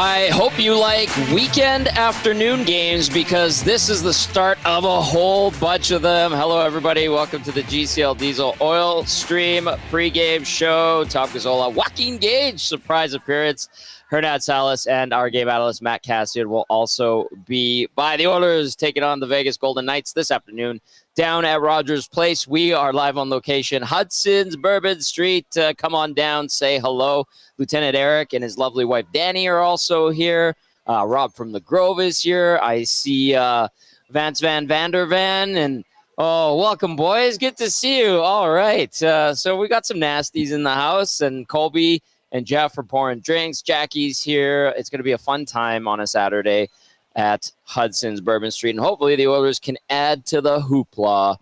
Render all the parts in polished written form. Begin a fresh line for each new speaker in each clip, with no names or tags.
I hope you like weekend afternoon games because this is the start of a whole bunch of them. Hello, everybody. Welcome to the GCL Diesel Oil Stream pregame show. Tom Gazzola, Joaquin Gage, surprise appearance. Hernan, Salas, and our game analyst, Matt Kassian, will also be by. The Oilers taking on the Vegas Golden Knights this afternoon down at Rogers Place. We are live on location, Hudson's Bourbon Street. Come on down, say hello. Lieutenant Eric and his lovely wife, Danny, are also here. Rob from the Grove is here. I see Vance Van Vandervan. And, welcome, boys. Good to see you. All right. So we got some nasties in the house, and Colby and Jeff are pouring drinks. Jackie's here. It's going to be a fun time on a Saturday at Hudson's Bourbon Street, and hopefully the Oilers can add to the hoopla.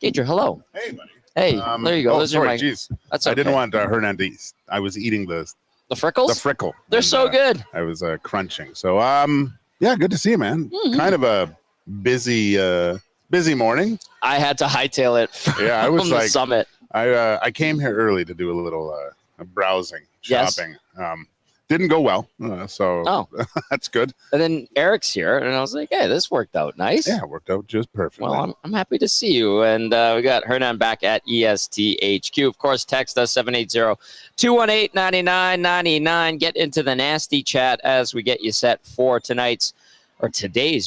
Gager, hello.
Hey, buddy.
Hey, there you go. Those
sorry,
are my.
geez.
That's okay.
I didn't want Hernandez. I was eating the
frickles.
The frickle.
They're so good.
I was crunching. So, yeah, good to see you, man.
Mm-hmm.
Kind of a busy morning.
I had to hightail it from,
yeah, I was
from the summit.
I came here early to do a little browsing, shopping.
Yes.
Didn't go well, so that's good.
And then Eric's here, and I was like, hey, this worked out nice.
Yeah, it worked out just perfectly.
Well, I'm happy to see you. And we got Hernan back at ESTHQ. Of course, text us 780-218-9999. Get into the nasty chat as we get you set for today's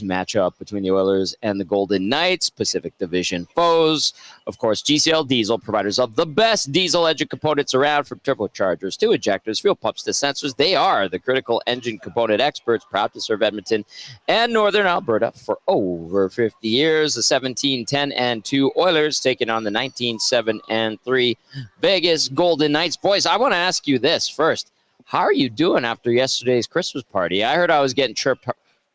matchup between the Oilers and the Golden Knights, Pacific Division foes. Of course, GCL Diesel, providers of the best diesel engine components around, from turbochargers to ejectors, fuel pumps to sensors. They are the critical engine component experts, proud to serve Edmonton and Northern Alberta for over 50 years. The 17-10-2 Oilers taking on the 19-7-3 Vegas Golden Knights. Boys, I want to ask you this first. How are you doing after yesterday's Christmas party? I heard I was getting chirped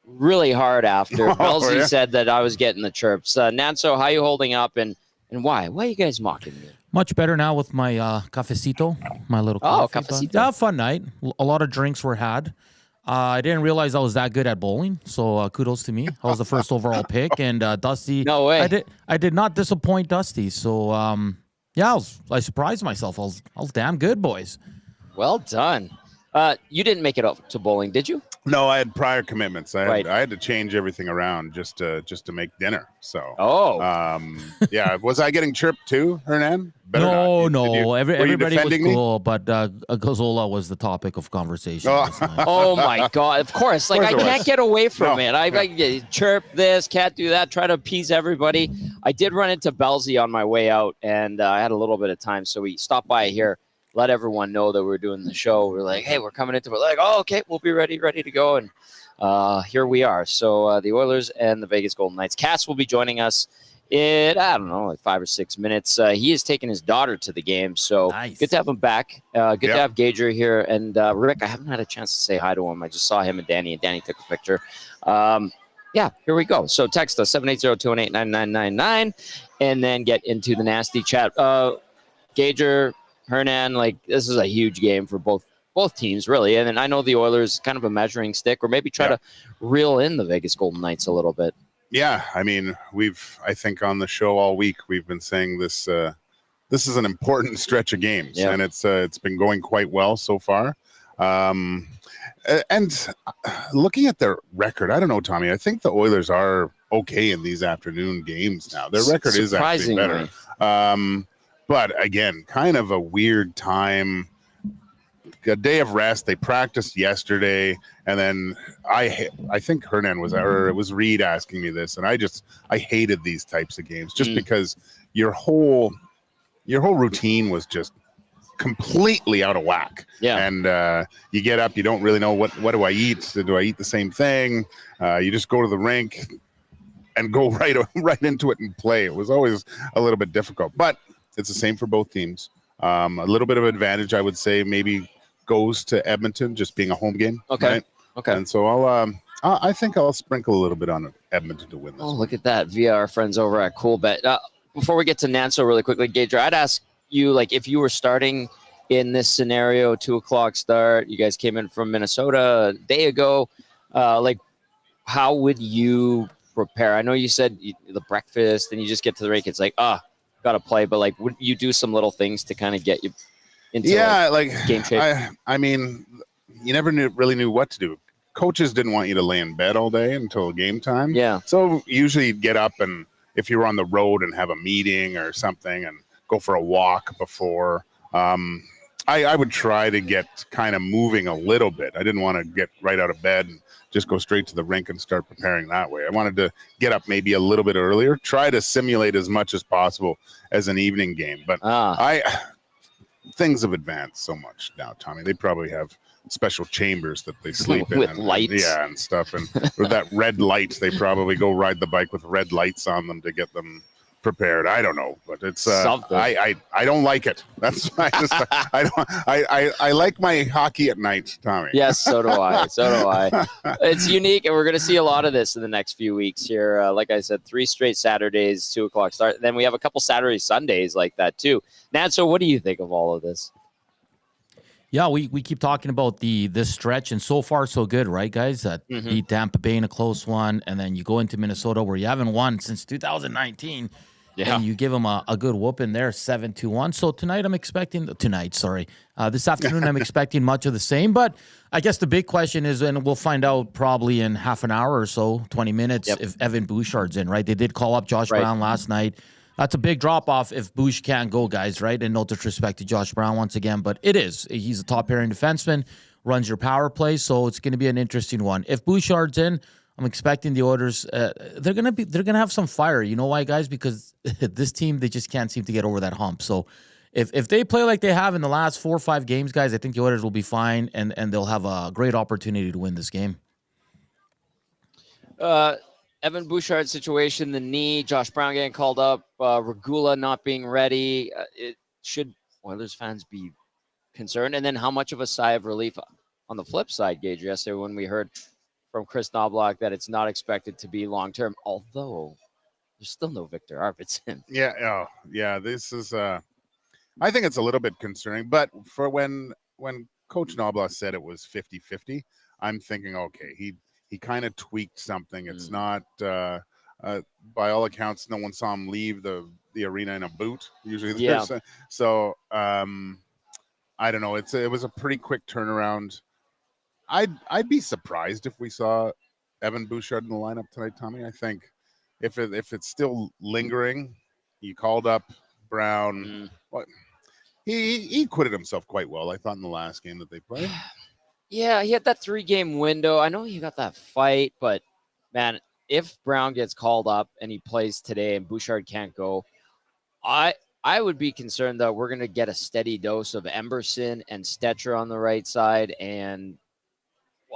really hard after. Belzy said that I was getting the chirps. Nanso, how you holding up, and why? Why are you guys mocking me?
Much better now with my cafecito, my little coffee.
Cafecito.
Yeah, fun night. A lot of drinks were had. I didn't realize I was that good at bowling, so kudos to me. I was the first overall pick, and Dusty.
No way.
I did not disappoint Dusty. So yeah, I surprised myself. I was damn good, boys.
Well done. You didn't make it up to bowling, did you?
No, I had prior commitments. I
Right.
had to change everything around just to make dinner. So, yeah. Was I getting chirped too, Hernan?
No. Everybody was
me?
cool, but Gazzola was the topic of conversation.
Oh my God! Of course, like I can't get away from it. I chirp this, can't do that. Try to appease everybody. I did run into Belzy on my way out, and I had a little bit of time, so we stopped by here. Let everyone know that we're doing the show. We're like, hey, we're coming into it. We're like, oh, okay, we'll be ready to go. And here we are. So the Oilers and the Vegas Golden Knights. Cass will be joining us in, I don't know, like 5 or 6 minutes. He is taking his daughter to the game. So
nice.
Good to have him back. Good to have Gager here. And Rick, I haven't had a chance to say hi to him. I just saw him and Danny took a picture. Yeah, here we go. So text us 780-218-9999 and then get into the nasty chat. Gager, Hernan, like this is a huge game for both teams, really. And I know the Oilers kind of a measuring stick, or maybe try to reel in the Vegas Golden Knights a little bit.
Yeah, I mean, I think on the show all week we've been saying this. This is an important stretch of games, and it's been going quite well so far. And looking at their record, I don't know, Tommy. I think the Oilers are okay in these afternoon games now. Their record is actually better. But again, kind of a weird time. A day of rest. They practiced yesterday, and then I think Hernan was, or it was Reed asking me this, and I hated these types of games just because your whole routine was just completely out of whack. Yeah. And you get up, you don't really know what do I eat? Do I eat the same thing? You just go to the rink and go right into it and play. It was always a little bit difficult, but it's the same for both teams. A little bit of advantage, I would say, maybe goes to Edmonton, just being a home game.
Okay.
Right?
Okay.
And so I think I'll sprinkle a little bit on Edmonton to win this.
Oh, look at that via our friends over at CoolBet. Before we get to Nanso really quickly, Gager, I'd ask you, like, if you were starting in this scenario, 2:00 start, you guys came in from Minnesota a day ago, like, how would you prepare? I know you said the breakfast and you just get to the rink. It's like, got to play, but like, would you do some little things to kind of get you into game shape?
I mean, you never really knew what to do. coaches didn't want you to lay in bed all day until game time.
Yeah.
So usually you'd get up, and if you were on the road and have a meeting or something, and go for a walk before. I would try to get kind of moving a little bit. I didn't want to get right out of bed and just go straight to the rink and start preparing that way. I wanted to get up maybe a little bit earlier, try to simulate as much as possible as an evening game. But things have advanced so much now, Tommy. They probably have special chambers that they sleep in.
With lights.
And stuff. And with that red light, they probably go ride the bike with red lights on them to get them prepared. I don't know, but it's something. I don't like it. That's why I like my hockey at night, Tommy.
Yes, so do I. It's unique, and we're going to see a lot of this in the next few weeks here. Like I said, 3 straight Saturdays, 2:00 start. Then we have a couple Saturday Sundays like that too. Nat, so what do you think of all of this?
Yeah, we keep talking about this stretch, and so far so good, right, guys? Beat Tampa Bay in a close one, and then you go into Minnesota where you haven't won since 2019. Yeah. And you give them a good whooping there, 7-1. So this afternoon I'm expecting much of the same. But I guess the big question is, and we'll find out probably in half an hour or so, 20 minutes, if Evan Bouchard's in, right? They did call up Josh Brown last night. That's a big drop-off if Bouch can't go, guys, right? And no disrespect to Josh Brown once again, but it is. He's a top-pairing defenseman, runs your power play, so it's going to be an interesting one. If Bouchard's in, I'm expecting the Oilers. They're gonna have some fire. You know why, guys? Because this team, they just can't seem to get over that hump. So if they play like they have in the last 4 or 5 games, guys, I think the Oilers will be fine, and they'll have a great opportunity to win this game.
Evan Bouchard situation, the knee, Josh Brown getting called up, Regula not being ready. It should Oilers fans be concerned? And then how much of a sigh of relief on the flip side, Gage, yesterday when we heard from Chris Knobloch that it's not expected to be long-term, although there's still no Victor Arvidsson.
Yeah. This is, I think it's a little bit concerning, but for when Coach Knobloch said it was 50-50, I'm thinking, okay, he kind of tweaked something. It's not, by all accounts, no one saw him leave the arena in a boot. Usually, so I don't know. It was a pretty quick turnaround. I'd be surprised if we saw Evan Bouchard in the lineup tonight, Tommy. I think if it's still lingering, you called up Brown. He acquitted himself quite well, I thought, in the last game that they played.
Yeah, he had that 3-game window. I know he got that fight, but man, if Brown gets called up and he plays today and Bouchard can't go, I would be concerned that we're going to get a steady dose of Emberson and Stetcher on the right side, and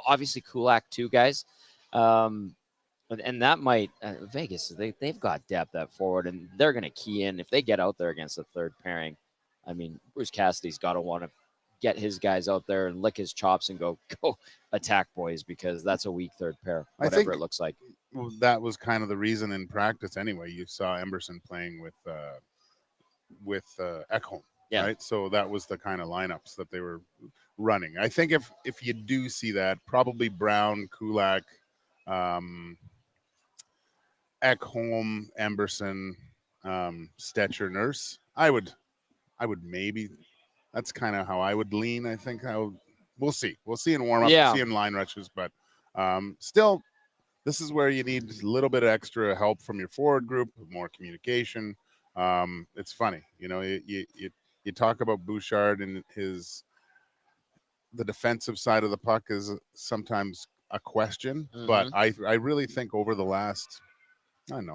obviously Kulak too, guys. And that might Vegas. They've got depth at forward, and they're going to key in if they get out there against the third pairing. I mean, Bruce Cassidy's got to want to get his guys out there and lick his chops and go attack, boys, because that's a weak third pair, whatever it looks like.
Well, that was kind of the reason in practice anyway. You saw Emberson playing with Ekholm, right? So that was the kind of lineups that they were running. I think if you do see that, probably Brown, Kulak, Ekholm, Emberson, Stetcher, Nurse. I would maybe. That's kind of how I would lean. I think we'll see. We'll see in warm up. See in line rushes, but still, this is where you need a little bit of extra help from your forward group, more communication. It's funny, you talk about Bouchard and the defensive side of the puck is sometimes a question, but I really think over the last,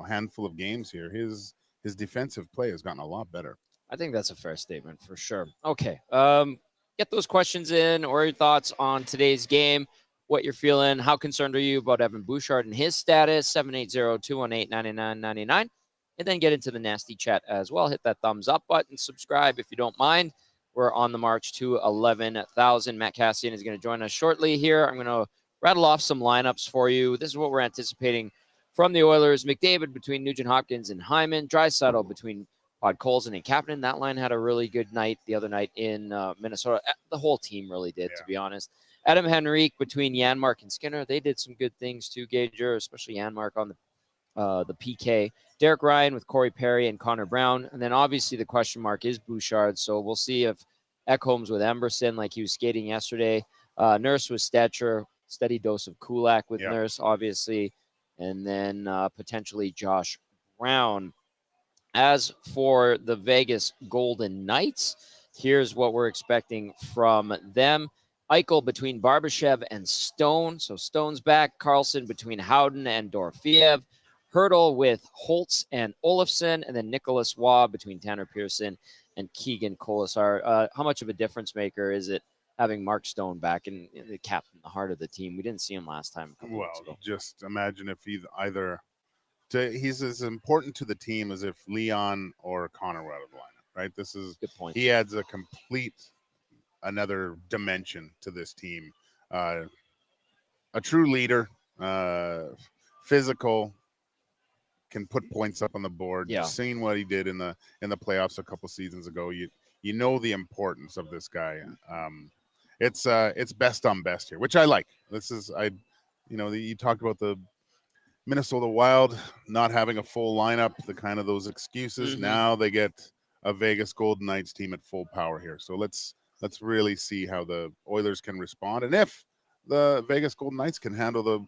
handful of games here, his defensive play has gotten a lot better.
I think that's a fair statement for sure. Okay. Get those questions in or your thoughts on today's game, what you're feeling. How concerned are you about Evan Bouchard and his status? 780-218-9999. And then get into the nasty chat as well. Hit that thumbs up button. Subscribe if you don't mind. We're on the march to 11,000. Matt Kassian is going to join us shortly here. I'm going to rattle off some lineups for you. This is what we're anticipating from the Oilers. McDavid between Nugent Hopkins and Hyman. Draisaitl between Podkolzin and Kapanen. That line had a really good night the other night in Minnesota. The whole team really did, to be honest. Adam Henrique between Janmark and Skinner. They did some good things too, Gager, especially Janmark on the PK. Derek Ryan with Corey Perry and Connor Brown. And then obviously the question mark is Bouchard. So we'll see if Ekholm's with Emberson like he was skating yesterday. Nurse with Stetcher. steady dose of Kulak with Nurse, obviously, and then potentially Josh Brown. As for the Vegas Golden Knights, here's what we're expecting from them. Eichel between Barbashev and Stone. So Stone's back. Carlson between Howden and Dorofeev. Hurdle with Holtz and Olofsson. And then Nicholas Waugh between Tanner Pearson and Keegan Colasar. How much of a difference maker is it having Mark Stone back in the captain, the heart of the team? We didn't see him last time.
Well, just imagine if he's he's as important to the team as if Leon or Connor were out of the lineup, right? This is
good point.
He adds another dimension to this team. A true leader, physical, can put points up on the board.
Yeah.
Just seeing what he did in the playoffs a couple seasons ago, you know the importance of this guy. It's best on best here, which I like. You talked about the Minnesota Wild not having a full lineup, those excuses. Now they get a Vegas Golden Knights team at full power here. So let's really see how the Oilers can respond, and if the Vegas Golden Knights can handle the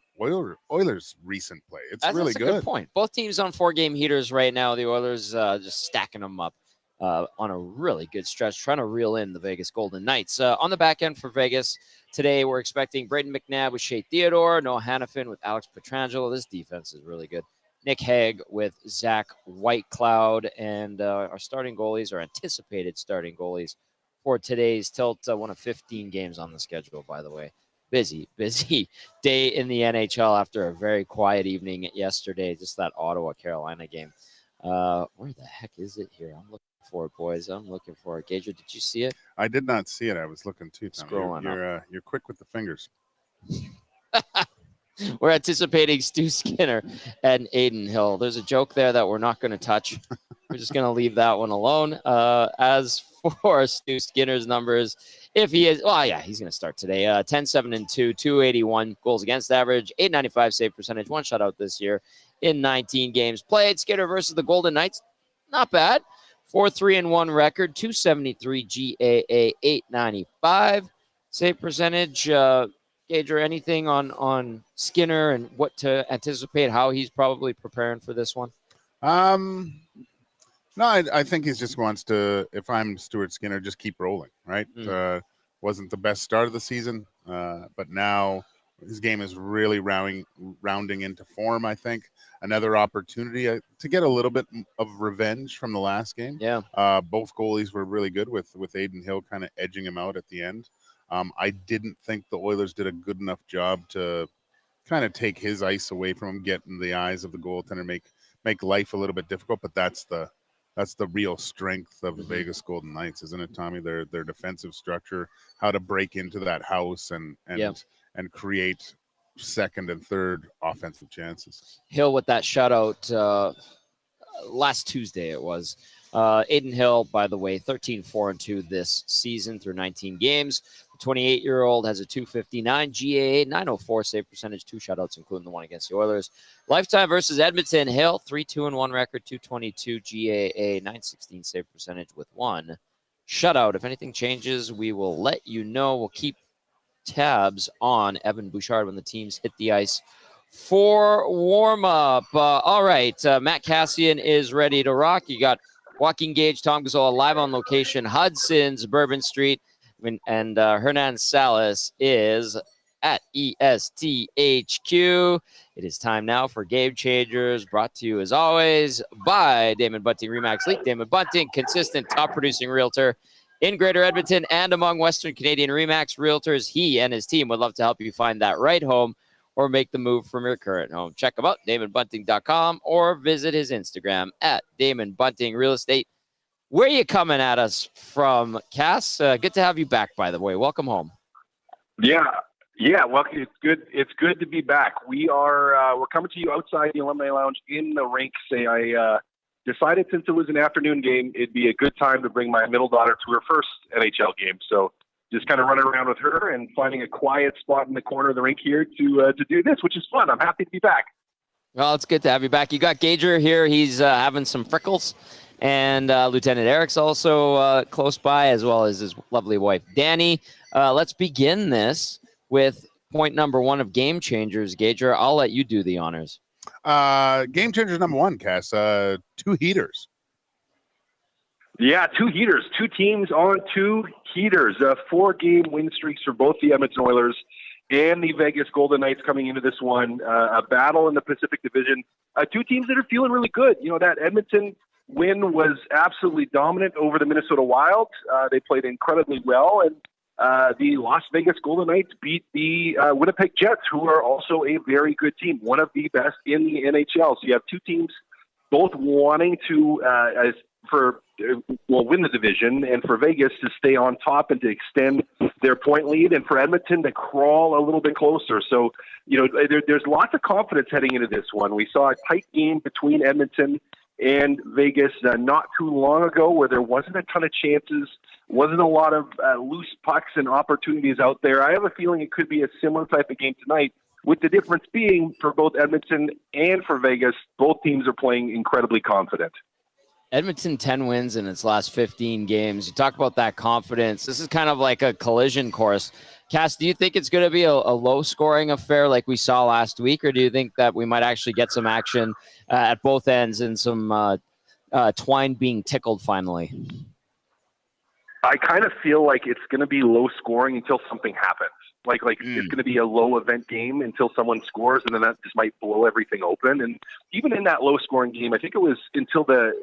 Oilers' recent play. That's really good.
That's a good point. Both teams on 4-game heaters right now. The Oilers just stacking them up on a really good stretch, trying to reel in the Vegas Golden Knights. On the back end for Vegas today, we're expecting Braden McNabb with Shea Theodore, Noah Hannafin with Alex Pietrangelo. This defense is really good. Nick Hague with Zach Whitecloud, and our starting goalies, or anticipated starting goalies for today's tilt. One of 15 games on the schedule, by the way. Busy day in the NHL after a very quiet evening yesterday, just that Ottawa-Carolina game. Where the heck is it here? I'm looking for it, boys. I'm looking for it. Gager, did you see it?
I did not see it. I was looking too.
Scrolling up.
You're quick with the fingers.
We're anticipating Stu Skinner and Aiden Hill. There's a joke there that we're not going to touch. We're just going to leave that one alone. As for Stu Skinner's numbers, if he is, he's going to start today. 10-7-2, 281 goals against average, 895 save percentage, one shutout this year in 19 games played. Skinner versus the Golden Knights, not bad. 4-3-1 record, 273 GAA, 895 save percentage. Gager, anything on Skinner and what to anticipate, how he's probably preparing for this one?
No, I think he just wants to, if I'm Stuart Skinner, just keep rolling, right? Wasn't the best start of the season, but now his game is really rounding into form, I think. Another opportunity to get a little bit of revenge from the last game.
Yeah.
Both goalies were really good with Aiden Hill kind of edging him out at the end. I didn't think the Oilers did a good enough job to kind of take his ice away from him, get in the eyes of the goaltender, make life a little bit difficult, but that's the real strength of the Vegas Golden Knights, isn't it, Tommy? Their defensive structure, how to break into that house and create second and third offensive chances.
Hill with that shutout last Tuesday it was. Aiden Hill, by the way, 13-4-2 this season through 19 games. The 28-year-old has a 259 GAA, 904 save percentage, 2 shutouts, including the one against the Oilers. Lifetime versus Edmonton, Hill, 3-2-1 record, 222 GAA, 916 save percentage with 1 shutout. If anything changes, we will let you know. We'll keep tabs on Evan Bouchard when the teams hit the ice for warm-up. All right, Matt Kassian is ready to rock. You got Joaquin Gage, Tom Gazzola live on location, Hudson's Bourbon Street, and Hernan Salas is at ESTHQ. It is time now for Game Changers, brought to you as always by Damon Bunting Remax League. Damon Bunting, consistent top producing realtor in Greater Edmonton and among Western Canadian Remax realtors. He and his team would love to help you find that right home or make the move from your current home. Check him out, DamonBunting.com, or visit his Instagram at Damon Bunting Real Estate. Where are you coming at us from, Cass? Good to have you back, by the way. Welcome home.
Yeah. Welcome. It's good to be back. We're coming to you outside the Alumni Lounge in the rink. I decided since it was an afternoon game, it'd be a good time to bring my middle daughter to her first NHL game. So just kind of running around with her and finding a quiet spot in the corner of the rink here to do this, which is fun. I'm happy to be back.
Well, it's good to have you back. You got Gager here. He's having some freckles. And Lieutenant Eric's also close by, as well as his lovely wife, Danny. Let's begin this with point number 1 of Game Changers. Gager, I'll let you do the honors.
Game Changers number 1, Cass. 2 heaters.
Yeah, 2 heaters. 2 teams on 2 heaters. 4-game win streaks for both the Edmonton Oilers and the Vegas Golden Knights coming into this one. A battle in the Pacific Division. 2 teams that are feeling really good. That Edmonton win was absolutely dominant over the Minnesota Wild. They played incredibly well, and the Las Vegas Golden Knights beat the Winnipeg Jets, who are also a very good team, one of the best in the NHL. So you have 2 teams both wanting to win the division, and for Vegas to stay on top and to extend their point lead, and for Edmonton to crawl a little bit closer. So, there's lots of confidence heading into this one. We saw a tight game between Edmonton and Vegas not too long ago, where there wasn't a ton of chances, wasn't a lot of loose pucks and opportunities out there. I have a feeling it could be a similar type of game tonight, with the difference being for both Edmonton and for Vegas, both teams are playing incredibly confident.
Edmonton 10 wins in its last 15 games. You talk about that confidence. This is kind of like a collision course. Cass, do you think it's going to be a low-scoring affair like we saw last week, or do you think that we might actually get some action at both ends and some twine being tickled finally?
I kind of feel like it's going to be low-scoring until something happens. Like it's going to be a low-event game until someone scores, and then that just might blow everything open. And even in that low-scoring game, I think it was until the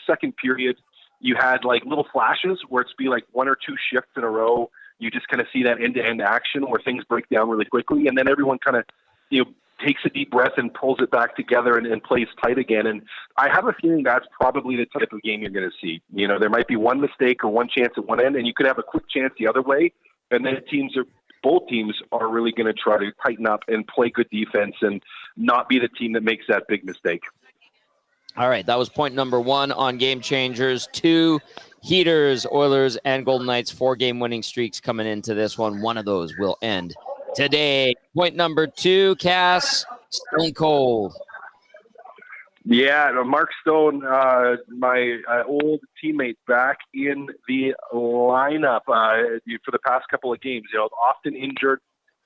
second period, you had like little flashes where it's be like 1 or 2 shifts in a row. You just kind of see that end-to-end action where things break down really quickly, and then everyone kind of takes a deep breath and pulls it back together and plays tight again. And I have a feeling that's probably the type of game you're going to see. There might be one mistake or one chance at one end, and you could have a quick chance the other way, and then both teams are really going to try to tighten up and play good defense and not be the team that makes that big mistake.
All right, that was point number 1 on Game Changers. 2 heaters, Oilers and Golden Knights, 4-game winning streaks coming into this one. One of those will end today. Point number 2, Cass, Stone Cold.
Yeah, Mark Stone, my old teammate, back in the lineup for the past couple of games. Often injured,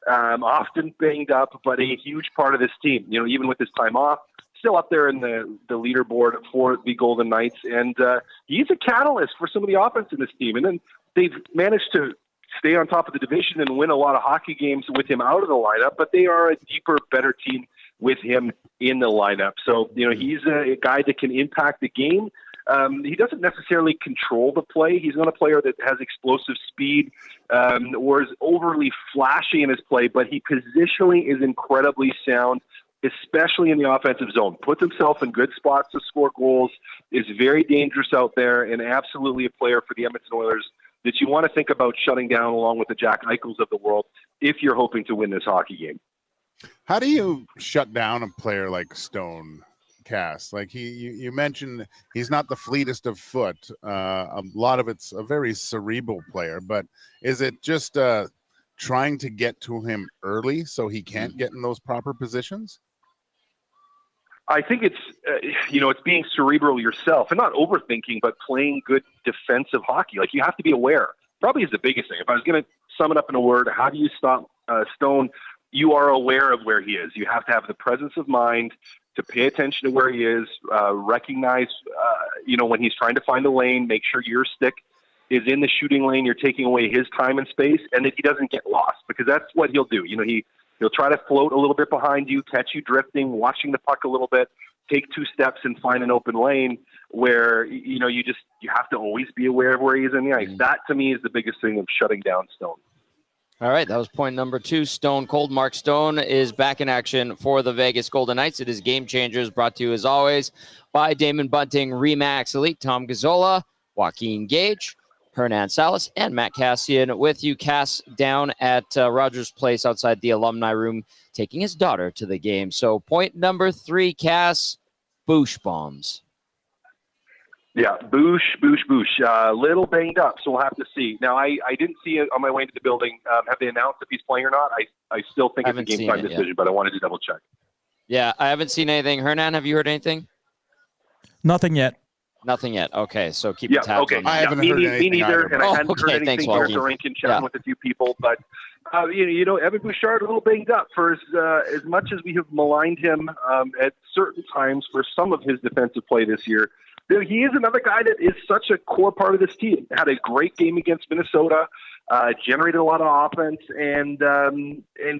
often banged up, but a huge part of this team. Even with his time off, still up there in the leaderboard for the Golden Knights, and he's a catalyst for some of the offense in this team. And then they've managed to stay on top of the division and win a lot of hockey games with him out of the lineup, but they are a deeper, better team with him in the lineup. So, he's a guy that can impact the game. He doesn't necessarily control the play. He's not a player that has explosive speed or is overly flashy in his play, but he positionally is incredibly sound, especially in the offensive zone. Puts himself in good spots to score goals, is very dangerous out there, and absolutely a player for the Edmonton Oilers that you want to think about shutting down along with the Jack Eichels of the world if you're hoping to win this hockey game.
How do you shut down a player like Stone, Cass? Like you mentioned, he's not the fleetest of foot. A lot of it's a very cerebral player, but is it just trying to get to him early so he can't get in those proper positions?
I think it's, it's being cerebral yourself and not overthinking, but playing good defensive hockey. Like, you have to be aware. Probably is the biggest thing. If I was going to sum it up in a word, how do you stop Stone? You are aware of where he is. You have to have the presence of mind to pay attention to where he is, recognize, when he's trying to find a lane, make sure your stick is in the shooting lane, you're taking away his time and space, and that he doesn't get lost, because that's what he'll do. He'll try to float a little bit behind you, catch you drifting, watching the puck a little bit, take 2 steps and find an open lane where, you have to always be aware of where he is in the ice. That, to me, is the biggest thing of shutting down Stone.
All right, that was point number 2. Stone Cold Mark Stone is back in action for the Vegas Golden Knights. It is Game Changers, brought to you, as always, by Damon Bunting, Remax Elite, Tom Gazzola, Joaquin Gage, Hernan Salas, and Matt Kassian with you. Cass down at Rogers Place outside the alumni room, taking his daughter to the game. So point number 3, Cass, Boosh bombs.
Yeah, Boosh. Little banged up, so we'll have to see. Now, I didn't see it on my way to the building. Have they announced if he's playing or not? I still think it's a game-time decision, but I wanted to double-check.
Yeah, I haven't seen anything. Hernan, have you heard anything?
Nothing yet.
Nothing yet. Okay, so keep tabs on that.
I haven't heard anything
me neither,
either,
and I hadn't heard anything here during chatting with a few people, but Evan Bouchard a little banged up for as much as we have maligned him at certain times for some of his defensive play this year. He is another guy that is such a core part of this team. Had a great game against Minnesota, generated a lot of offense, and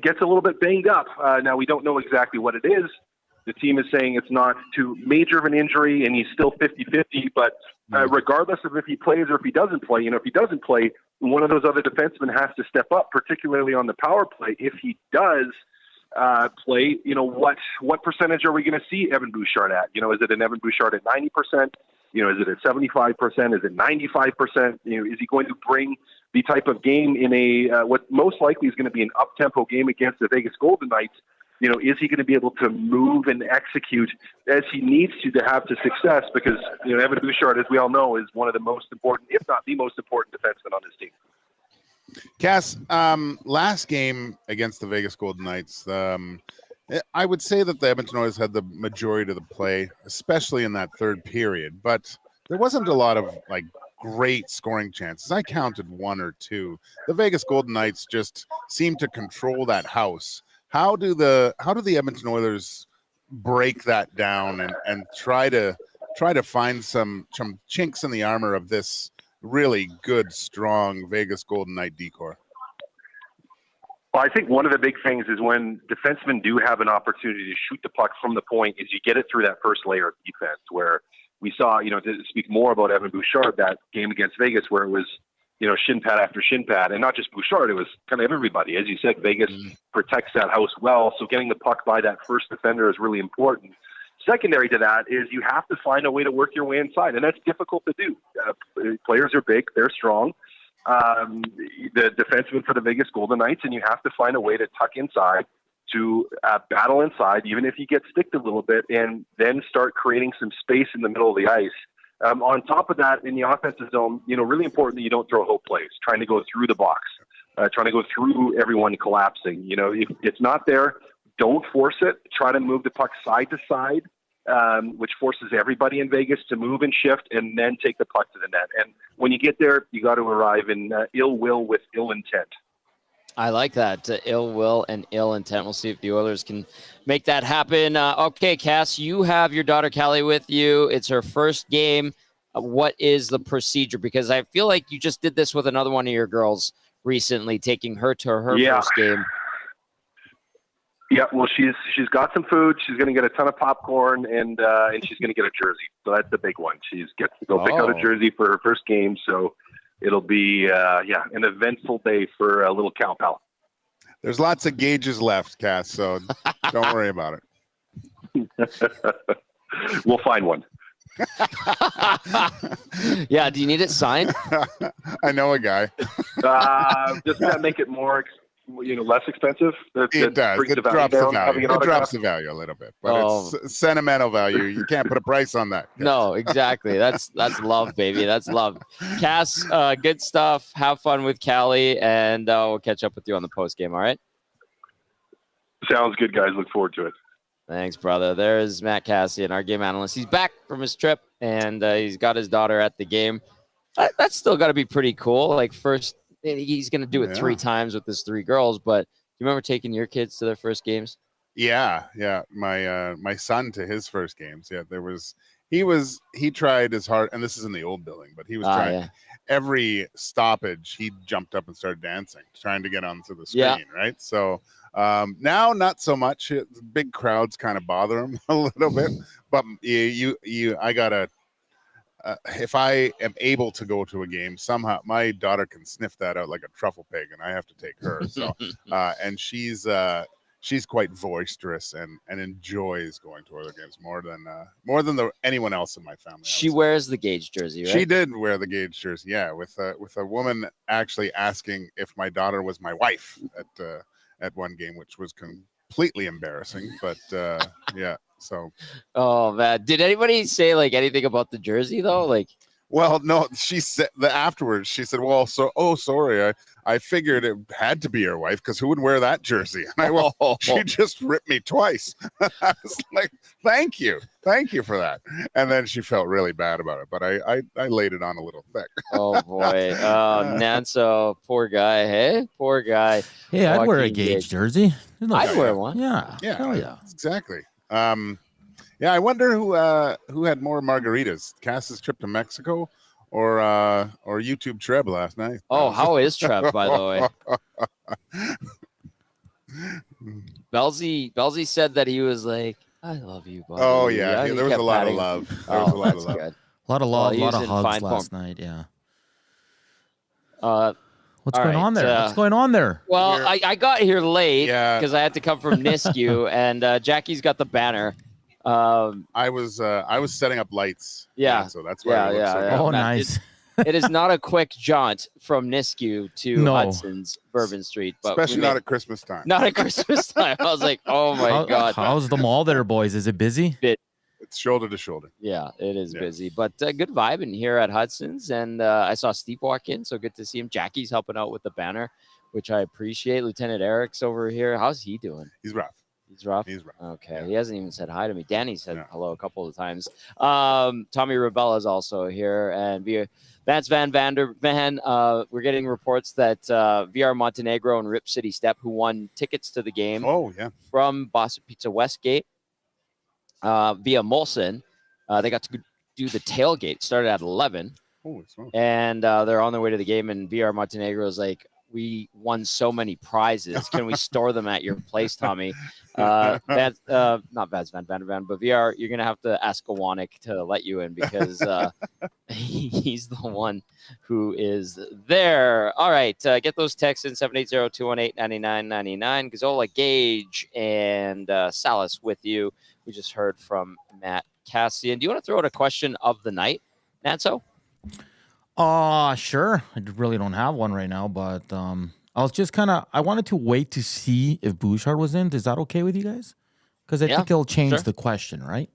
gets a little bit banged up. Now, we don't know exactly what it is. The team is saying it's not too major of an injury, and he's still 50-50. But regardless of if he plays or if he doesn't play, if he doesn't play, one of those other defensemen has to step up, particularly on the power play. If he does play, what percentage are we going to see Evan Bouchard at? Is it an Evan Bouchard at 90%? Is it at 75%? Is it 95%? Is he going to bring the type of game in a what most likely is going to be an up-tempo game against the Vegas Golden Knights? Is he going to be able to move and execute as he needs to have to success? Because, Evan Bouchard, as we all know, is one of the most important, if not the most important defenseman on this team.
Cass, last game against the Vegas Golden Knights, I would say that the Edmonton Oilers had the majority of the play, especially in that third period. But there wasn't a lot of, great scoring chances. I counted one or two. The Vegas Golden Knights just seemed to control that house. How do the Edmonton Oilers break that down and try to find some chinks in the armor of this really good, strong Vegas Golden Knight decor?
Well, I think one of the big things is when defensemen do have an opportunity to shoot the puck from the point is you get it through that first layer of defense where we saw, to speak more about Evan Bouchard, that game against Vegas where it was, shin pad after shin pad, and not just Bouchard, it was kind of everybody. As you said, Vegas protects that house well, so getting the puck by that first defender is really important. Secondary to that is you have to find a way to work your way inside, and that's difficult to do. Players are big, they're strong. The defenseman for the Vegas Golden Knights, and you have to find a way to tuck inside, to battle inside, even if you get sticked a little bit, and then start creating some space in the middle of the ice. On top of that, in the offensive zone, really important that you don't throw hope plays, trying to go through the box, trying to go through everyone collapsing. If it's not there, don't force it. Try to move the puck side to side, which forces everybody in Vegas to move and shift and then take the puck to the net. And when you get there, you got to arrive in ill will with ill intent.
I like that. Ill will and ill intent. We'll see if the Oilers can make that happen. Okay, Cass, you have your daughter Callie with you. It's her first game. What is the procedure? Because I feel like you just did this with another one of your girls recently, taking her to her first game.
Yeah, well, she's got some food. She's going to get a ton of popcorn, and she's going to get a jersey. So that's the big one. She gets to go pick out a jersey for her first game. So it'll be, an eventful day for a little Cal Pal.
There's lots of gauges left, Cass, so don't worry about it.
We'll find one.
Yeah, do you need it signed?
I know a guy.
Just to make it more less expensive.
It does. It drops the value. It drops the value a little bit, but it's sentimental value. You can't put a price on that.
No, exactly. That's love, baby. That's love. Cass, good stuff. Have fun with Callie, and we'll catch up with you on the post game. All right.
Sounds good, guys. Look forward to it.
Thanks, brother. There's Matt Kassian, our game analyst. He's back from his trip, and he's got his daughter at the game. That's still got to be pretty cool. First. He's going to do it 3 times with his 3 girls, but do you remember taking your kids to their first games?
Yeah. My son to his first games. Yeah, he tried his hard, and this is in the old building, but he was trying every stoppage. He jumped up and started dancing, trying to get onto the screen. Right. So now not so much. The big crowds kind of bother him a little bit, but I gotta, if I am able to go to a game, somehow my daughter can sniff that out like a truffle pig, and I have to take her. So, and she's quite boisterous and enjoys going to other games more than anyone else in my family.
She wears the Gage jersey, right?
She did wear the Gage jersey, yeah, with a woman actually asking if my daughter was my wife at one game, which was completely embarrassing, but yeah. So,
oh man, did anybody say anything about the jersey though?
Well, no, she said afterwards. She said, "Well, sorry. I figured it had to be your wife because who would wear that jersey?" And she just ripped me twice. I was like, "Thank you for that." And then she felt really bad about it, but I laid it on a little thick.
Oh boy, Nanso, poor guy. Hey, poor guy.
Hey, I'd wear a Gage jersey.
I'd wear one.
Yeah, hell yeah,
exactly. Yeah, I wonder who had more margaritas, Cass's trip to Mexico or YouTube Treb last night.
Oh, how is Treb, by the way? Belzy said that he was like, "I love you, buddy."
Oh yeah, there was a lot of love. There was a lot of love.
Good.
A lot of love, a lot of hugs last night. Yeah. What's going on there? What's going on there?
Well, I got here late because I had to come from Nisku, and Jackie's got the banner.
I was setting up lights.
Yeah.
So that's why.
Oh, nice.
It is not a quick jaunt from Nisku to Hudson's Bourbon Street, but
especially not at Christmas time.
Not at Christmas time. I was like, oh my God.
How's the mall there, boys? Is it busy?
It's shoulder to shoulder.
Yeah, it is busy, but good vibe in here at Hudson's. And I saw Steve walk in, so good to see him. Jackie's helping out with the banner, which I appreciate. Lieutenant Eric's over here. How's he doing?
He's rough.
He's rough?
He's rough.
Okay. Yeah. He hasn't even said hi to me. Danny said hello a couple of times. Tommy Rabella is also here. And Vance Van we're getting reports that VR Montenegro and Rip City Step, who won tickets to the game from Boston Pizza Westgate via Molson, they got to do the tailgate. It started at 11.
Holy smokes.
And they're on their way to the game. And VR Montenegro is like, we won so many prizes. Can we store them at your place, Tommy? Not Vance Van Vandervan, but VR, you're going to have to ask Awanik to let you in because he's the one who is there. All right. Get those texts in 780-218-9999. Gazzola, Gage, and Salas with you. We just heard from Matt Kassian. Do you want to throw out a question of the night, Nanso?
Sure. I really don't have one right now, but I was just I wanted to wait to see if Bouchard was in. Is that okay with you guys? Because I think it'll change the question, right?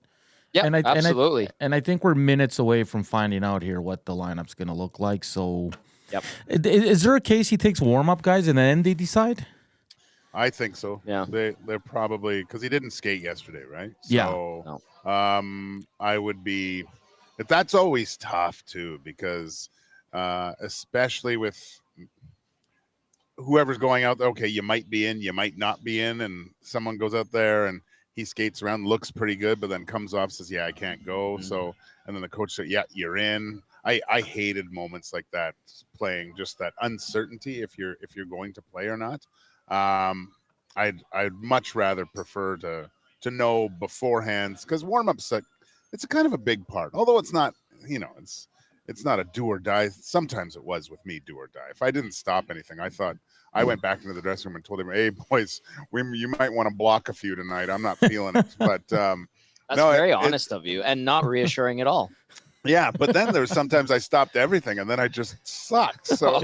Yeah, absolutely.
And I think we're minutes away from finding out here what the lineup's going to look like. So, is there a case he takes warm-up guys and then they decide?
I think so.
Yeah.
They're probably, because he didn't skate yesterday, right?
Yeah.
So, I would be... But that's always tough too, because especially with whoever's going out there, okay, you might be in, you might not be in, and someone goes out there and he skates around, looks pretty good, but then comes off, says, "Yeah, I can't go." Mm-hmm. So, and then the coach said, "Yeah, you're in." I hated moments like that, playing just that uncertainty if you're going to play or not. I'd much rather prefer to know beforehand, because warm-ups it's a kind of a big part, although it's not, it's not a do or die. Sometimes it was with me, do or die. If I didn't stop anything, I thought I went back into the dressing room and told him, "Hey boys, you might want to block a few tonight. I'm not feeling it." But
that's very honest of you and not reassuring at all.
Yeah, but then there's sometimes I stopped everything and then I just sucked. So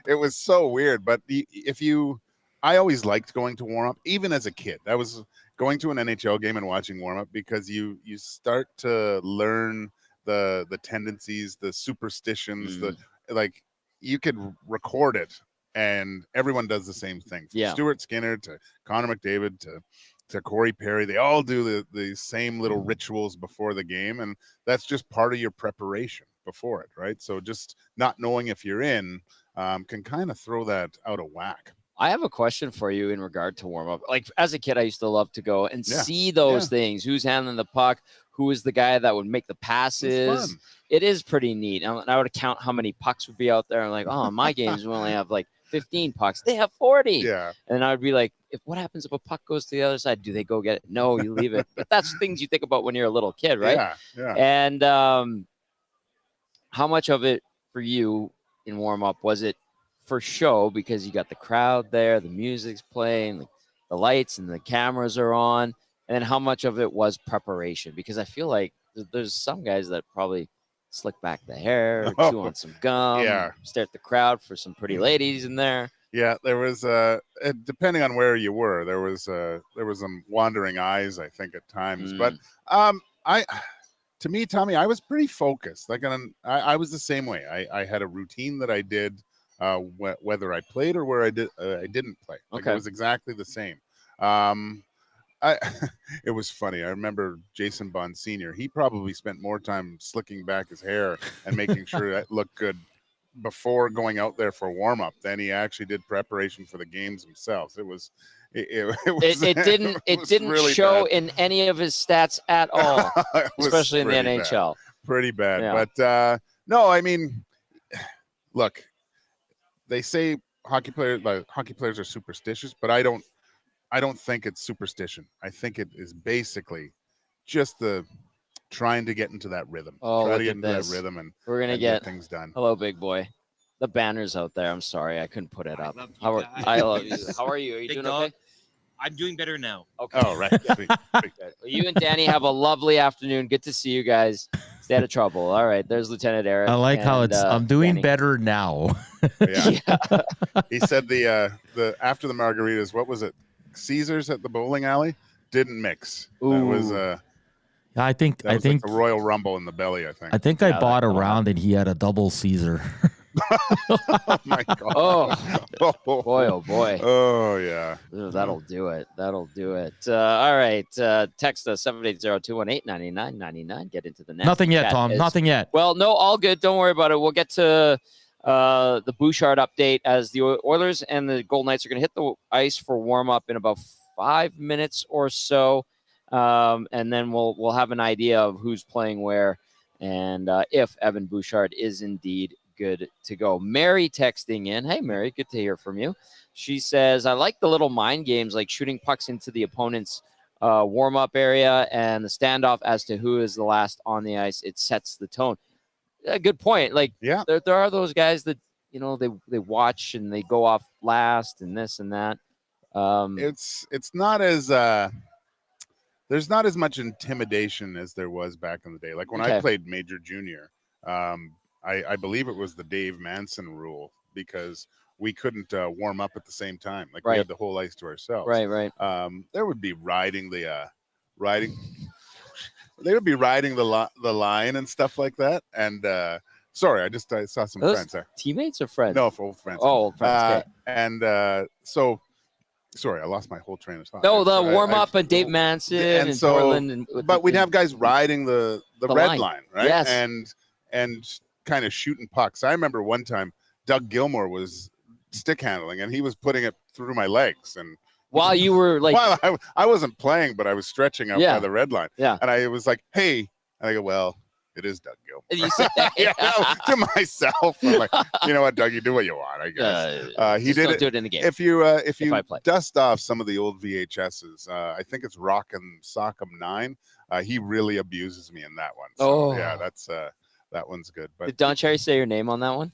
it was so weird. But I always liked going to warm up, even as a kid. I was going to an NHL game and watching warm up because you start to learn the tendencies, the superstitions, you could record it and everyone does the same thing. From Stuart Skinner to Connor McDavid to Corey Perry, they all do the same little rituals before the game, and that's just part of your preparation before it, right? So just not knowing if you're in can kind of throw that out of whack.
I have a question for you in regard to warm up. Like as a kid, I used to love to go and see those things. Who's handling the puck? Who is the guy that would make the passes? It is pretty neat. And I would count how many pucks would be out there. I'm like, oh, my games we only have like 15 pucks. They have 40.
Yeah.
And I would be like, what happens if a puck goes to the other side? Do they go get it? No, you leave it. But that's things you think about when you're a little kid, right?
Yeah.
And how much of it for you in warm up was it for show because you got the crowd there, the music's playing, the lights and the cameras are on, and then how much of it was preparation? Because I feel like there's some guys that probably slick back the hair, chew on some gum, stare at the crowd for some pretty ladies in there.
Yeah, there was depending on where you were, there was some wandering eyes, I think, at times. But to me, Tommy, I was pretty focused. Like, I was the same way. I had a routine that I did, whether I played or where I didn't play. Like,
Okay.
It was exactly the same. It was funny. I remember Jason Bond Sr. He probably spent more time slicking back his hair and making sure that looked good before going out there for warm up than he actually did preparation for the games themselves.
It didn't
really
show
bad.
in any of his stats at all, especially in the NHL.
Pretty bad.
Yeah.
But no, I mean, look, they say hockey players are superstitious, but I don't think it's superstition. I think it is basically just the trying to get into that rhythm.
Oh,
That rhythm and
we're gonna
get things done.
Hello, big boy. The banner's out there. I'm sorry, I couldn't put it up. How are you? How are you? Are you
Big
doing
dog.
okay?
I'm doing better now.
Okay.
Oh, right. Sweet.
Good. Well, you and Danny have a lovely afternoon. Good to see you guys. Stay out of trouble. All right. There's Lieutenant Eric.
I like how it's. I'm doing
Danny.
better now.
Yeah. He said the after the margaritas, what was it? Caesars at the bowling alley didn't mix.
Ooh.
That was
I think
like the Royal Rumble in the belly. I think.
I think I bought a round and he had a double Caesar.
Oh my God.
Oh boy, oh boy.
Oh yeah.
Ooh, that'll do it. That'll do it. All right. Text us 780-218-9999. Get into the next.
Nothing yet, Tom. Nothing yet.
Well, no, all good. Don't worry about it. We'll get to the Bouchard update as the Oilers and the Golden Knights are going to hit the ice for warm up in about 5 minutes or so, and then we'll have an idea of who's playing where and if Evan Bouchard is indeed good to go. Mary texting in. Hey, Mary, good to hear from you. She says, I like the little mind games like shooting pucks into the opponent's warm-up area and the standoff as to who is the last on the ice. It sets the tone. A good point. Like,
yeah,
there are those guys that, you know, they watch and they go off last and this and that.
It's not as there's not as much intimidation as there was back in the day. Like when I played Major Junior, I believe it was the Dave Manson rule because we couldn't warm up at the same time. Like we had the whole ice to ourselves.
Right.
There would be riding the they would be riding the line and stuff like that. And sorry, I saw some friends there.
Teammates or friends?
No, old friends.
Oh, old friends.
So sorry, I lost my whole train of thought.
No, the warm up and Dave Manson and Portland.
But we'd have guys riding the red line, right?
Yes.
And kind of shooting pucks. I remember one time Doug Gilmour was stick handling and he was putting it through my legs. And
while you were like,
while I wasn't playing, but I was stretching out by the red line. Yeah. And I was like, hey, and I go, well, it is Doug Gilmour.
You said that,
to myself. I'm like, you know what, Doug, you do what you want, I guess. He did
don't do it in the game.
If you dust off some of the old VHSs, I think it's Rockin' Sock'em 9. He really abuses me in that one. So, yeah, that's that one's good. But
did Don Cherry say your name on that one?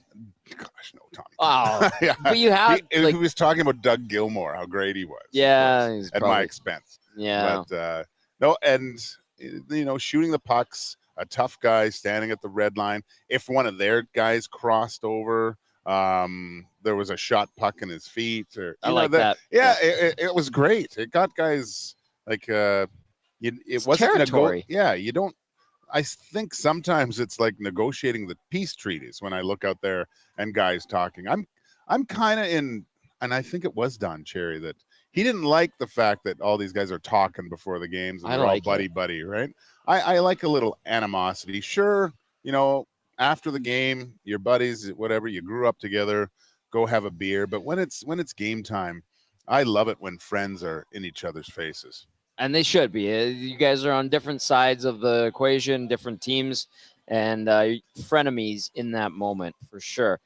Gosh, no, Tommy.
Oh, yeah. But you have.
He was talking about Doug Gilmour, how great he was.
Yeah,
at my expense.
Yeah.
But no, and you know, shooting the pucks. A tough guy standing at the red line. If one of their guys crossed over, there was a shot puck in his feet. Or
I like that.
Yeah, it was great. It got guys like it wasn't
territory.
You don't. I think sometimes it's like negotiating the peace treaties when I look out there and guys talking. I'm kind of in, and I think it was Don Cherry that he didn't like the fact that all these guys are talking before the games and they're all buddy, right? I like a little animosity. Sure, you know, after the game, your buddies, whatever, you grew up together, go have a beer. But when it's game time, I love it when friends are in each other's faces.
And they should be. You guys are on different sides of the equation, different teams, and frenemies in that moment for sure.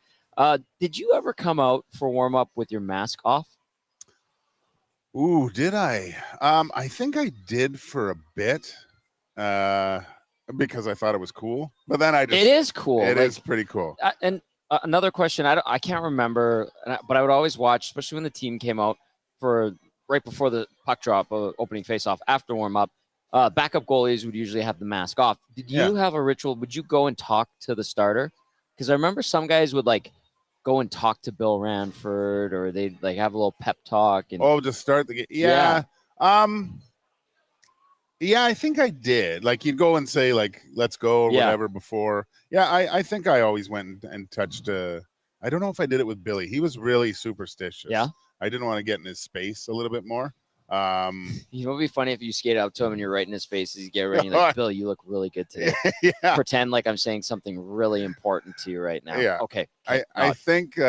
Did you ever come out for warm up with your mask off?
Ooh, did I? I think I did for a bit. Because I thought it was cool, but then it
is cool.
It is pretty cool.
And another question, I can't remember, but I would always watch, especially when the team came out for right before the puck drop, opening faceoff after warm up. Backup goalies would usually have the mask off. Did you have a ritual? Would you go and talk to the starter? Because I remember some guys would like go and talk to Bill Ranford, or they'd like have a little pep talk. And
to start the game. Yeah. Yeah, I think I did. Like you'd go and say like, let's go or whatever before. Yeah, I think I always went and touched I don't know if I did it with Billy. He was really superstitious.
Yeah.
I didn't want to get in his space a little bit more.
You know, it'd be funny if you skate up to him and you're right in his face as you get ready. You're like, Bill, you look really good today.
Yeah.
Pretend like I'm saying something really important to you right now.
Yeah.
Okay.
I think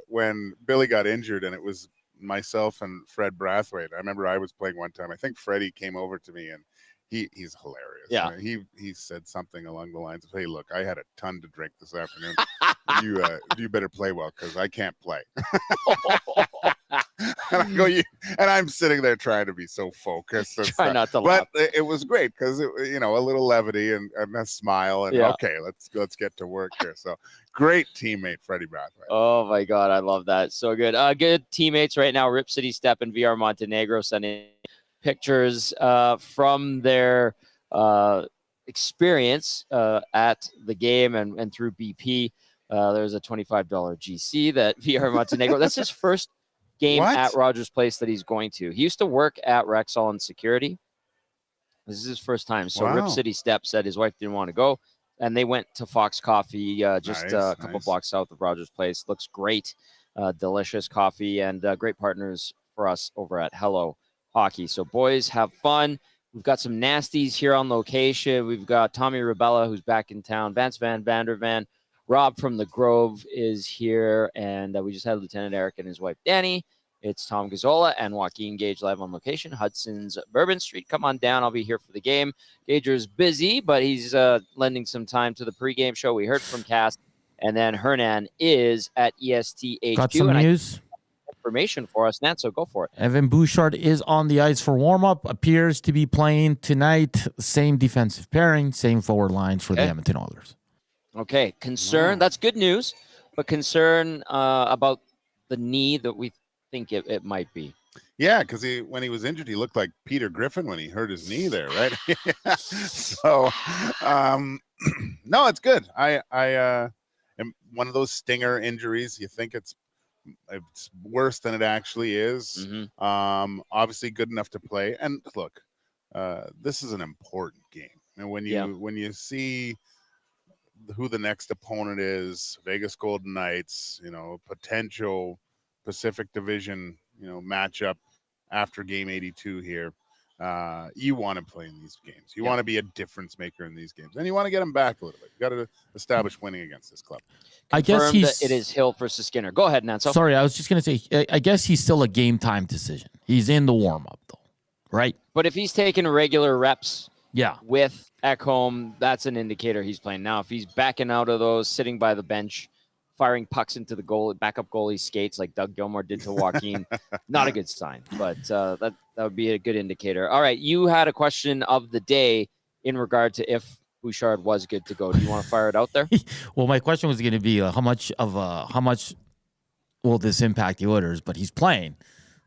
when Billy got injured and it was myself and Fred Brathwaite, I remember I was playing one time. I think Freddie came over to me and he's hilarious.
Yeah.
He said something along the lines of, "Hey, look, I had a ton to drink this afternoon. You better play well because I can't play." And I go, and I'm sitting there trying to be so focused.
Try not to laugh.
But it was great because a little levity and a smile and okay, let's get to work here. So great teammate, Freddie Brathwaite.
Oh my God, I love that. So good. Good teammates right now. Rip City Step and VR Montenegro sending pictures from their experience at the game and through BP. There's a $25 GC that VR Montenegro. That's his first game at Rogers Place that he's going to. He used to work at Rexall in security. This is his first time. So Rip City Step said his wife didn't want to go, and they went to Fox Coffee just a couple blocks south of Rogers Place. Looks great. Delicious coffee and great partners for us over at Hello Hockey. So boys, have fun. We've got some nasties here on location. We've got Tommy Rabella, who's back in town. Vance Van Vandervan. Rob from the Grove is here, and we just had Lieutenant Eric and his wife, Danny. It's Tom Gazzola and Joaquin Gage live on location, Hudson's Bourbon Street. Come on down. I'll be here for the game. Gager's busy, but he's lending some time to the pregame show. We heard from Cass, and then Hernan is at ESTHQ.
Got some news.
Information for us, Nat, so go for it.
Evan Bouchard is on the ice for warm-up, appears to be playing tonight. Same defensive pairing, same forward lines for the Edmonton Oilers.
Okay, concern. That's good news, but concern about the knee that we think it might be.
Yeah, because when he was injured, he looked like Peter Griffin when he hurt his knee there, right? So, no, it's good. I am one of those stinger injuries. You think it's worse than it actually is.
Mm-hmm.
Obviously good enough to play. And look, this is an important game. And when you see who the next opponent is, Vegas Golden Knights, potential Pacific Division, matchup after game 82 here. You want to play in these games. You want to be a difference maker in these games, and you want to get them back a little bit. You got to establish winning against this club.
I guess
it is Hill versus Skinner. Go ahead, Nancy.
Sorry, I was just going to say, I guess he's still a game time decision. He's in the warm up though, right?
But if he's taking regular reps, with Ekholm, that's an indicator he's playing. Now, if he's backing out of those, sitting by the bench, firing pucks into the goal, backup goalie skates like Doug Gilmour did to Joaquin, not a good sign. But that would be a good indicator. All right, you had a question of the day in regard to if Bouchard was good to go. Do you want to fire it out there?
Well, my question was going to be how much will this impact the Oilers? But he's playing.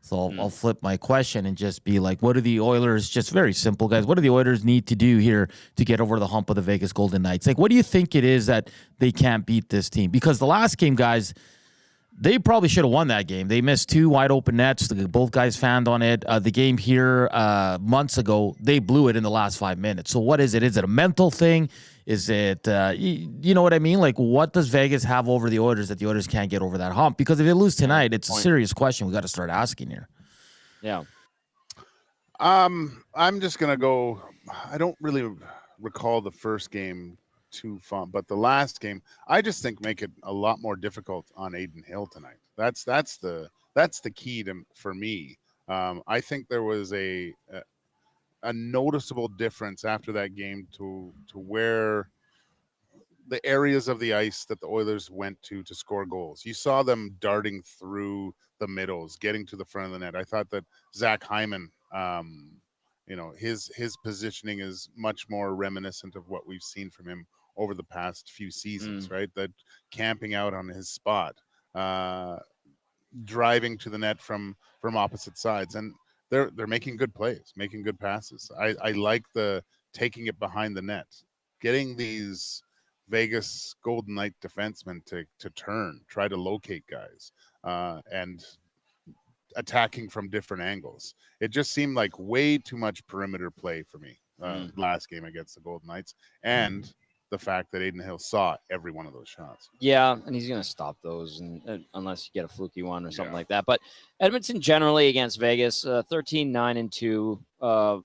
So I'll flip my question and just be like, what do the Oilers, just very simple, guys, what do the Oilers need to do here to get over the hump of the Vegas Golden Knights? Like, what do you think it is that they can't beat this team? Because the last game, guys, they probably should have won that game. They missed two wide open nets. Both guys fanned on it. The game here months ago, they blew it in the last 5 minutes. So what is it? Is it a mental thing? Is it, you know what I mean? Like, what does Vegas have over the Oilers that the Oilers can't get over that hump? Because if they lose tonight, it's a serious question we got to start asking here.
Yeah.
I'm just going to go, I don't really recall the first game too fun, but the last game, I just think make it a lot more difficult on Adin Hill tonight. That's the key for me. I think there was a noticeable difference after that game to where the areas of the ice that the Oilers went to score goals. You saw them darting through the middles, getting to the front of the net. I thought that Zach Hyman, his positioning is much more reminiscent of what we've seen from him over the past few seasons, right? That camping out on his spot, driving to the net from opposite sides. And they're making good plays, making good passes. I like the taking it behind the net, getting these Vegas Golden Knight defensemen to turn, try to locate guys, and attacking from different angles. It just seemed like way too much perimeter play for me last game against the Golden Knights, and the fact that Adin Hill saw every one of those shots.
Yeah, and he's going to stop those unless you get a fluky one or something like that. But Edmonton generally against Vegas, 13-9-2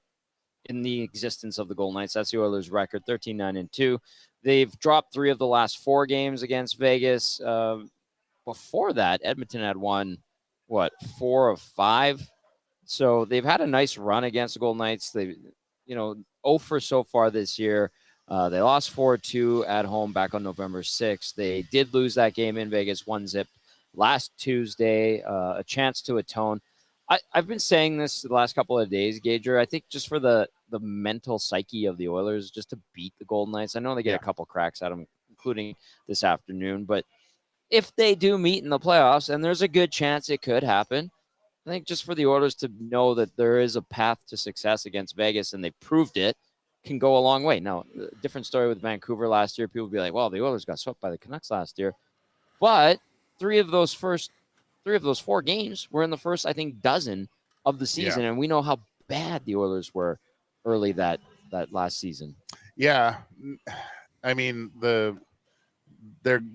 in the existence of the Golden Knights. That's the Oilers' record, 13-9-2. They've dropped 3 of the last 4 games against Vegas. Before that, Edmonton had won, 4 of 5. So they've had a nice run against the Golden Knights. They, 0 for so far this year. They lost 4-2 at home back on November 6th. They did lose that game in Vegas 1-0 last Tuesday. A chance to atone. I've been saying this the last couple of days, Gager. I think just for the mental psyche of the Oilers, just to beat the Golden Knights. I know they get a couple cracks at them, including this afternoon. But if they do meet in the playoffs, and there's a good chance it could happen, I think just for the Oilers to know that there is a path to success against Vegas, and they proved it, can go a long way. Now, a different story with Vancouver last year. People would be like, well, the Oilers got swept by the Canucks last year. But 3 of those 4 games were in the first, I think, dozen of the season. And we know how bad the Oilers were early that last season.
Yeah. I mean,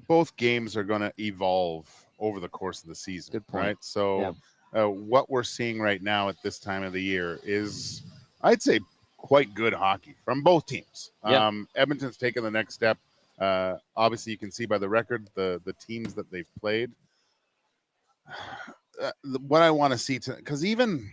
both games are going to evolve over the course of the season.
Good point.
Right? So what we're seeing right now at this time of the year is, I'd say, quite good hockey from both teams. Edmonton's taken the next step. Obviously, you can see by the record the teams that they've played. What I want to see, because even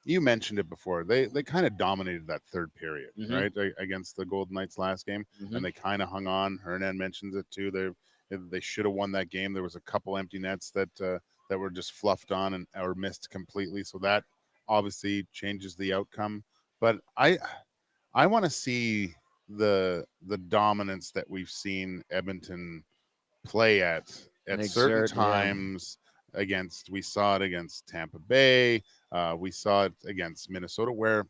you mentioned it before, they kind of dominated that third period, right, against the Golden Knights last game, and they kind of hung on. Hernan mentions it too. They should have won that game. There was a couple empty nets that were just fluffed on or missed completely. So that obviously changes the outcome. But I want to see the dominance that we've seen Edmonton play at certain times. We saw it against Tampa Bay. We saw it against Minnesota, where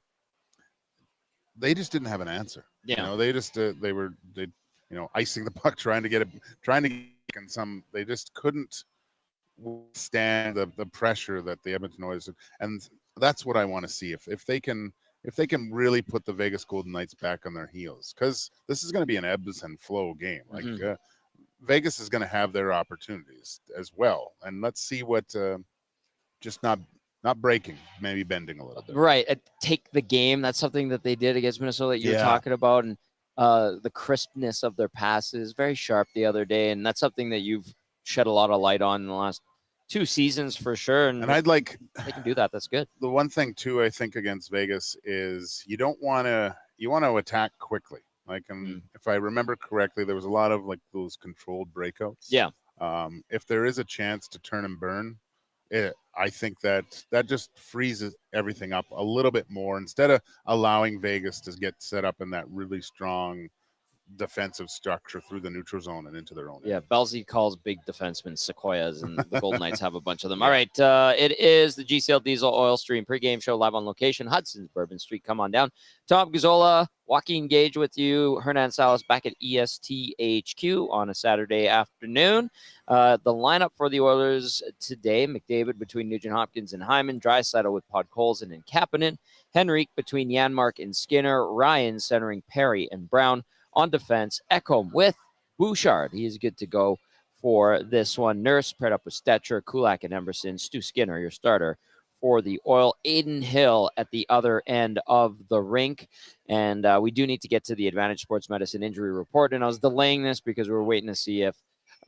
they just didn't have an answer.
Yeah,
they just they were icing the puck, trying to get and some. They just couldn't withstand the pressure that the Edmonton Oilers, and that's what I want to see. If they can really put the Vegas Golden Knights back on their heels, because this is going to be an ebbs and flow game. Like Vegas is going to have their opportunities as well, and let's see what just not breaking, maybe bending a little bit.
Right, take the game. That's something that they did against Minnesota that you're talking about, and the crispness of their passes, very sharp the other day, and that's something that you've shed a lot of light on in the last 2 seasons for sure. And
I'd like
they can do that. That's good.
The one thing too, I think, against Vegas is you want to attack quickly. Like, if I remember correctly, there was a lot of like those controlled breakouts.
Yeah.
If there is a chance to turn and burn, I think that just freezes everything up a little bit more, instead of allowing Vegas to get set up in that really strong defensive structure through the neutral zone and into their own.
Yeah, Belzy calls big defensemen sequoias, and the Golden Knights have a bunch of them. All right, it is the GCL Diesel Oil Stream pregame show live on location, Hudson's Bourbon Street. Come on down. Tom Gazzola, Joaquin Gage with you, Hernan Salas back at ESTHQ on a Saturday afternoon. The lineup for the Oilers today: McDavid between Nugent Hopkins and Hyman, Draisaitl with Podkolzin and Kapanen, Henrique between Janmark and Skinner, Ryan centering Perry and Brown. On defense, Ekholm with Bouchard. He is good to go for this one. Nurse paired up with Stetcher, Kulak, and Emerson. Stu Skinner, your starter for the Oil. Adin Hill at the other end of the rink. And we do need to get to the Advantage Sports Medicine injury report. And I was delaying this because we were waiting to see if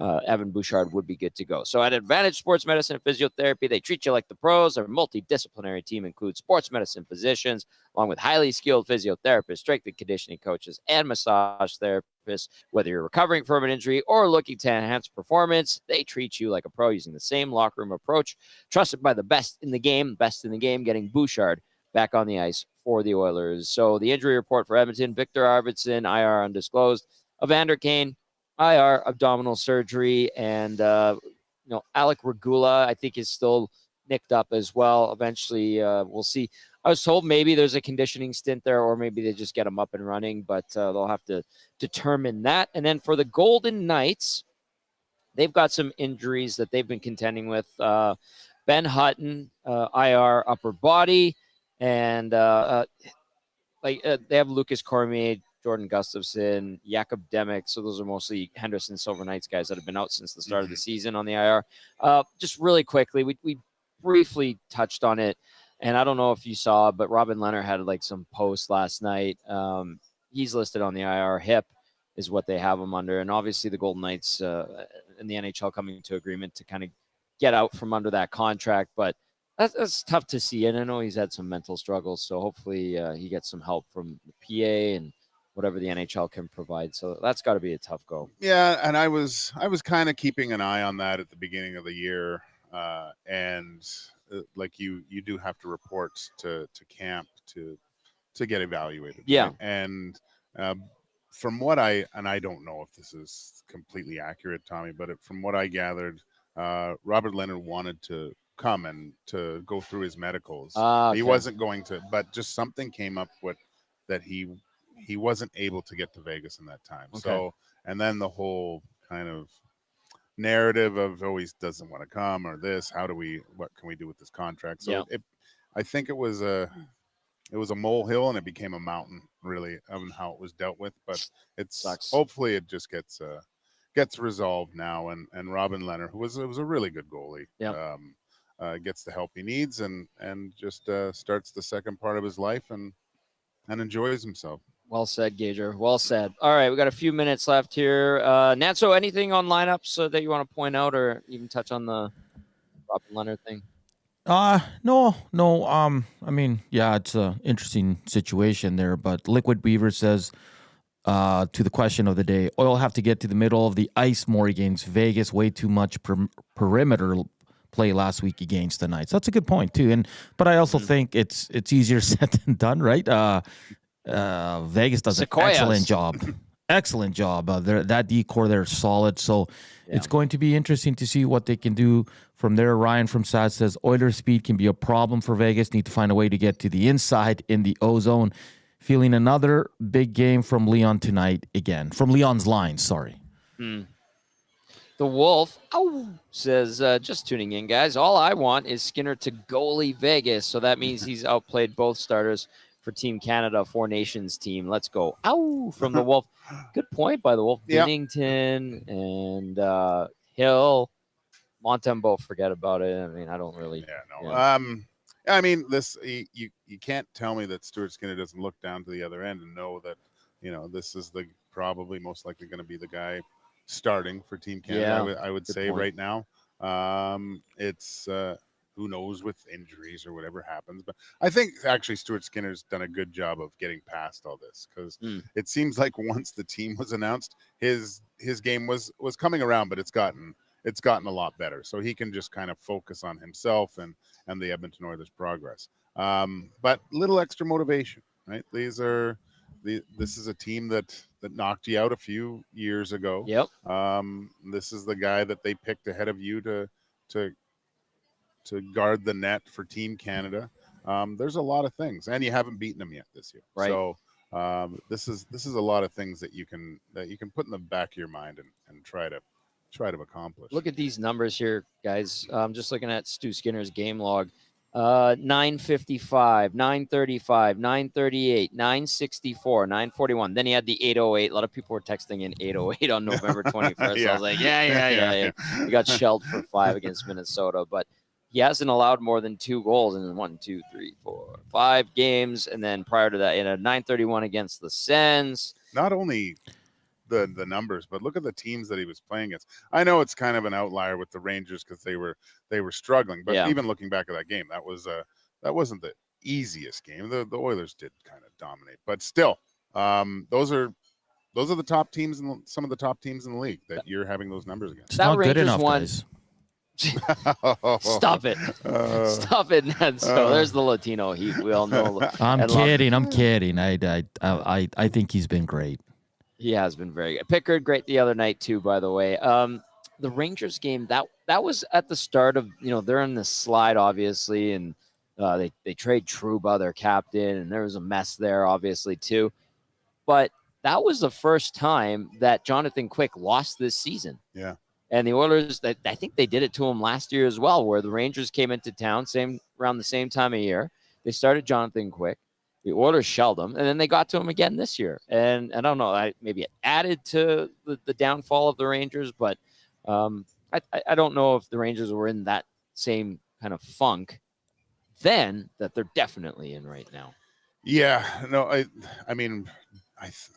Evan Bouchard would be good to go. So at Advantage Sports Medicine and Physiotherapy, they treat you like the pros. Our multidisciplinary team includes sports medicine physicians, along with highly skilled physiotherapists, strength and conditioning coaches, and massage therapists. Whether you're recovering from an injury or looking to enhance performance, they treat you like a pro using the same locker room approach. Trusted by the best in the game, getting Bouchard back on the ice for the Oilers. So the injury report for Edmonton: Victor Arvidsson, IR undisclosed, Evander Kane, IR abdominal surgery, and Alec Regula, I think, is still nicked up as well. Eventually, we'll see. I was told maybe there's a conditioning stint there, or maybe they just get him up and running, but they'll have to determine that. And then for the Golden Knights, they've got some injuries that they've been contending with. Ben Hutton, IR upper body, and they have Lucas Cormier, Jordan Gustafson, Jakob Demick. So those are mostly Henderson Silver Knights guys that have been out since the start of the season on the IR. Just really quickly, we briefly touched on it, and I don't know if you saw, but Robin Leonard had like some posts last night. He's listed on the IR. Hip is what they have him under, and obviously the Golden Knights and the NHL coming to agreement to kind of get out from under that contract, but that's tough to see. And I know he's had some mental struggles, so hopefully he gets some help from the PA and whatever the NHL can provide. So that's got to be a tough go.
Yeah, and I was kind of keeping an eye on that at the beginning of the year, and like you do have to report to camp to get evaluated.
Yeah,
right? And from what I don't know if this is completely accurate, Tommy, but from what I gathered, Robert Leonard wanted to come and to go through his medicals.
Okay.
He wasn't going to, but just something came up with that he wasn't able to get to Vegas in that time.
Okay.
So, and then the whole kind of narrative of he doesn't want to come or this, what can we do with this contract? So I think it was a molehill and it became a mountain, really, of how it was dealt with. But hopefully it just gets resolved now. And Robin Leonard, who was a really good goalie, gets the help he needs and just starts the second part of his life and enjoys himself.
Well said, Gager. Well said. All right, we got a few minutes left here. Nanso, anything on lineups that you want to point out, or even touch on the Robin Leonard thing?
No. I mean, yeah, it's an interesting situation there, but Liquid Beaver says to the question of the day, Oil have to get to the middle of the ice more against Vegas. Way too much perimeter play last week against the Knights. That's a good point too. But I also think it's easier said than done, right? Vegas does an excellent job. Excellent job. That decor there is solid. So it's going to be interesting to see what they can do from there. Ryan from SAS says Oilers' speed can be a problem for Vegas. Need to find a way to get to the inside in the O-zone. Feeling another big game from Leon tonight again. From Leon's line, sorry.
The Wolf says, just tuning in, guys. All I want is Skinner to goalie Vegas. So that means he's outplayed both starters for Team Canada, Four Nations team. Let's go. From the Wolf. Good point by the Wolf.
Yep.
Binnington and Hill. Montembeau, forget about it. I mean, I don't really.
I mean, this you can't tell me that Stuart Skinner doesn't look down to the other end and know that, this is the probably most likely going to be the guy starting for Team Canada. I would say right now. It's who knows with injuries or whatever happens, but I think actually Stuart Skinner's done a good job of getting past all this, because it seems like once the team was announced, his game was coming around, but it's gotten a lot better. So he can just kind of focus on himself and the Edmonton Oilers' progress. But little extra motivation, right? This is a team that knocked you out a few years ago.
Yep.
This is the guy that they picked ahead of you to guard the net for Team Canada. There's a lot of things, and you haven't beaten them yet this year.
Right.
So this is a lot of things that you can put in the back of your mind and try to accomplish.
Look at these numbers here, guys. I'm just looking at Stu Skinner's game log. 955, 935, 938, 964, 941. Then he had the 808. A lot of people were texting in 808 on November 21st.
Yeah.
I was like, yeah. He got shelled for 5 against Minnesota, but he hasn't allowed more than 2 goals in 1, 2, 3, 4, 5 games. And then prior to that, in a 931 against the Sens.
Not only the numbers, but look at the teams that he was playing against. I know it's kind of an outlier with the Rangers because they were struggling, but even looking back at that game, that wasn't the easiest game. The Oilers did kind of dominate, but still, those are the top teams and some of the top teams in the league that you're having those numbers against.
It's not
Rangers
good enough,
one.
guys.
Stop it. Stop it, Ned. So there's the Latino heat. We all know.
I'm kidding. I think he's been great.
He has been very good. Pickard, great the other night too, by the way. The Rangers game, that was at the start of, they're in the slide, obviously, and they trade Trouba, their captain, and there was a mess there, obviously, too. But that was the first time that Jonathan Quick lost this season.
Yeah.
And the Oilers, I think they did it to him last year as well, where the Rangers came into town around the same time of year. They started Jonathan Quick. The Oilers shelled them, and then they got to them again this year. And I don't know, maybe it added to the downfall of the Rangers, but I don't know if the Rangers were in that same kind of funk then that they're definitely in right now.
Yeah, no, I mean,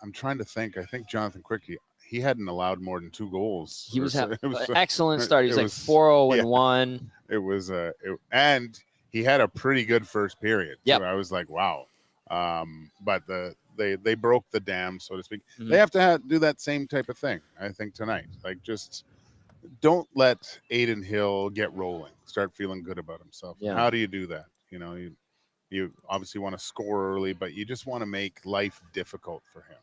I'm trying to think. I think Jonathan Quick, he hadn't allowed more than 2 goals.
He was having an excellent start. He was like 4-0-1.
It was and he had a pretty good first period.
Yeah,
I was like, wow. But they broke the dam, so to speak. Mm-hmm. They have to do that same type of thing, I think, tonight. Like, just don't let Adin Hill get rolling. Start feeling good about himself. Yeah. How do you do that? You know, you obviously want to score early, but you just want to make life difficult for him.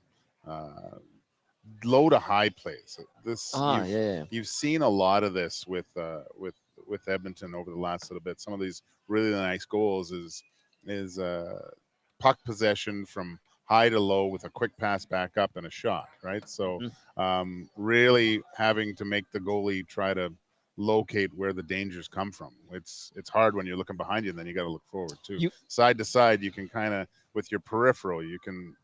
Low to high plays. You've seen a lot of this with Edmonton over the last little bit. Some of these really nice goals is puck possession from high to low with a quick pass back up and a shot, right? So really having to make the goalie try to locate where the dangers come from. It's hard when you're looking behind you, and then you got to look forward too. Side to side, you can kind of, with your peripheral, you can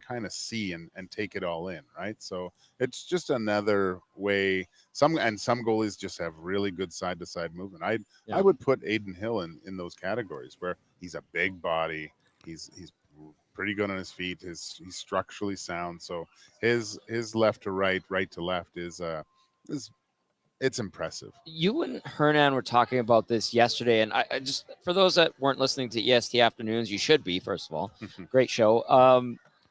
kind of see and take it all in, right? So it's just another way. Some goalies just have really good side to side movement. I would put Adin Hill in those categories where he's a big body. He's pretty good on his feet. He's structurally sound. So his left to right to left is it's impressive. You
and Hernan were talking about this yesterday, and I just, for those that weren't listening to EST Afternoons, you should be, first of all. Great show.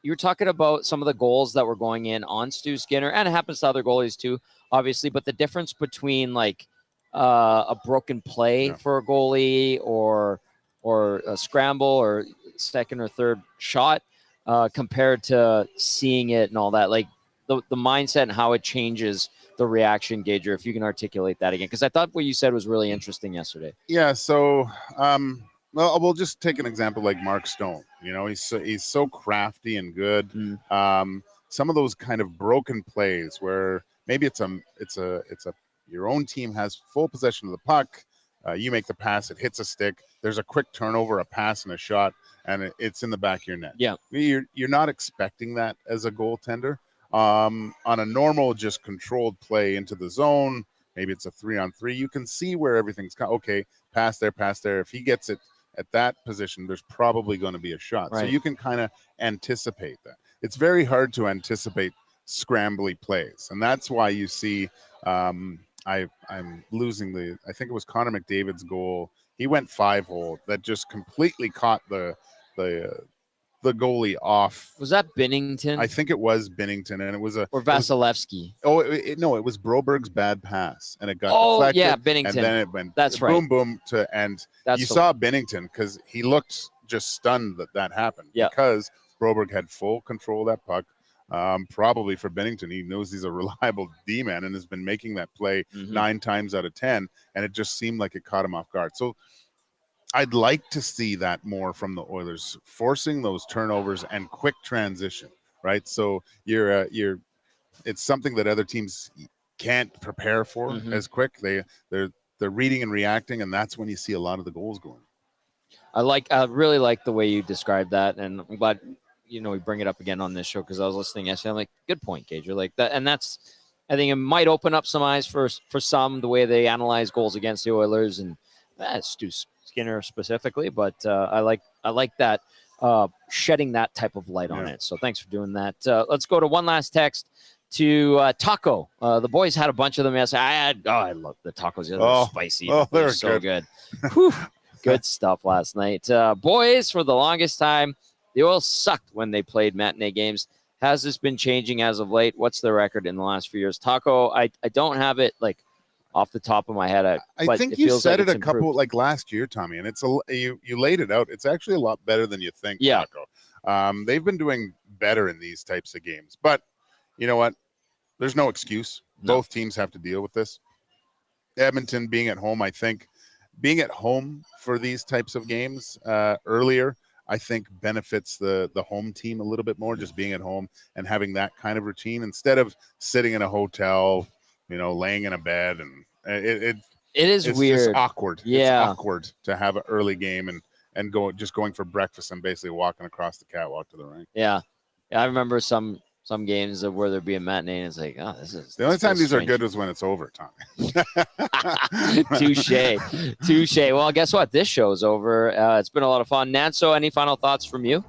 You were talking about some of the goals that were going in on Stu Skinner, and it happens to other goalies too, obviously, but the difference between like a broken play for a goalie or a scramble or second or third shot compared to seeing it and all that, like the mindset and how it changes the reaction, Gager, if you can articulate that again, because I thought what you said was really interesting yesterday.
Yeah, so well, we'll just take an example like Mark Stone. You know, he's so crafty and good. Some of those kind of broken plays where maybe it's your own team has full possession of the puck. You make the pass, it hits a stick. There's a quick turnover, a pass, and a shot, and it's in the back of your net.
Yeah,
you're not expecting that as a goaltender. On a normal, just controlled play into the zone, maybe it's a 3-on-3. You can see where everything's okay. Pass there. If he gets it at that position, there's probably going to be a shot. Right. So you can kind of anticipate that. It's very hard to anticipate scrambly plays, and that's why you see. I'm losing I think it was Connor McDavid's goal. He went 5-hole that just completely caught the goalie off.
Was that Binnington?
I think it was Binnington, and it was or
Vasilevsky.
It was Broberg's bad pass, and it got deflected.
Yeah, Binnington.
And then it went
That's
boom, boom to end. You saw Binnington because he looked just stunned that happened.
Yeah.
Because Broberg had full control of that puck. Probably for Binnington, he knows he's a reliable D-man and has been making that play 9 times out of 10, and it just seemed like it caught him off guard. So I'd like to see that more from the Oilers, forcing those turnovers and quick transition, right? So it's something that other teams can't prepare for as quick. They're reading and reacting, and that's when you see a lot of the goals going.
I really like the way you described that, and I'm glad we bring it up again on this show because I was listening yesterday. I'm like, good point, Gager. Like that, and that's, I think it might open up some eyes for some the way they analyze goals against the Oilers and Stu Skinner specifically. But I like that shedding that type of light on it. So thanks for doing that. Let's go to one last text to Taco. The boys had a bunch of them yesterday. I love the tacos. They're spicy.
They're
so good. Whew, good stuff last night. Boys, for the longest time, the Oils sucked when they played matinee games. Has this been changing as of late? What's the record in the last few years? Taco, I don't have it like off the top of my head.
I think you said it a couple like last year, Tommy, and it's you laid it out. It's actually a lot better than you think, Taco. They've been doing better in these types of games. But you know what? There's no excuse. No. Both teams have to deal with this. Edmonton being at home, I think being at home for these types of games earlier, I think benefits the home team a little bit more, just being at home and having that kind of routine instead of sitting in a hotel, laying in a bed. And it's
weird.
just awkward.
Yeah.
It's awkward to have an early game and going for breakfast and basically walking across the catwalk to the rink.
Yeah, I remember some games where there'd be a matinee, and it's like, oh, this is
the only time these are good is when it's over, Tommy.
Touche. Well, guess what? This show's over. It's been a lot of fun. Nanso, any final thoughts from you?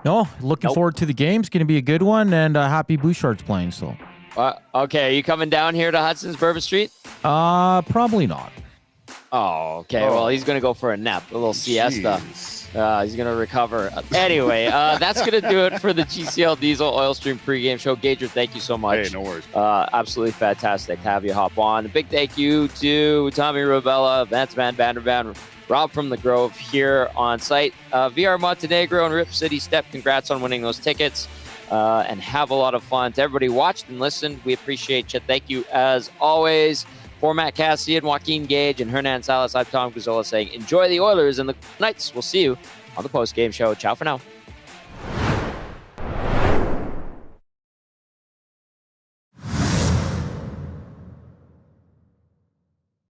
No, looking forward to the game. It's going to be a good one, and happy Bouchard's playing. So,
okay, are you coming down here to Hudson's Bourbon Street?
Probably not.
Oh, okay. Well, he's going to go for a nap, a little siesta. He's going to recover. Anyway, that's going to do it for the GCL Diesel Oil Stream pregame show. Gager, thank you so much.
Hey, no worries.
Absolutely fantastic to have you hop on. A big thank you to Tommy Ravella, Vance Van Vandervan, Rob from the Grove here on site. VR Montenegro and Rip City Step, congrats on winning those tickets. And have a lot of fun. To everybody watched and listened, we appreciate you. Thank you as always. For Matt Kassian, Joaquin Gage, and Hernan Salas, I'm Tom Gazzola saying enjoy the Oilers and the Knights. We'll see you on the post-game show. Ciao for now.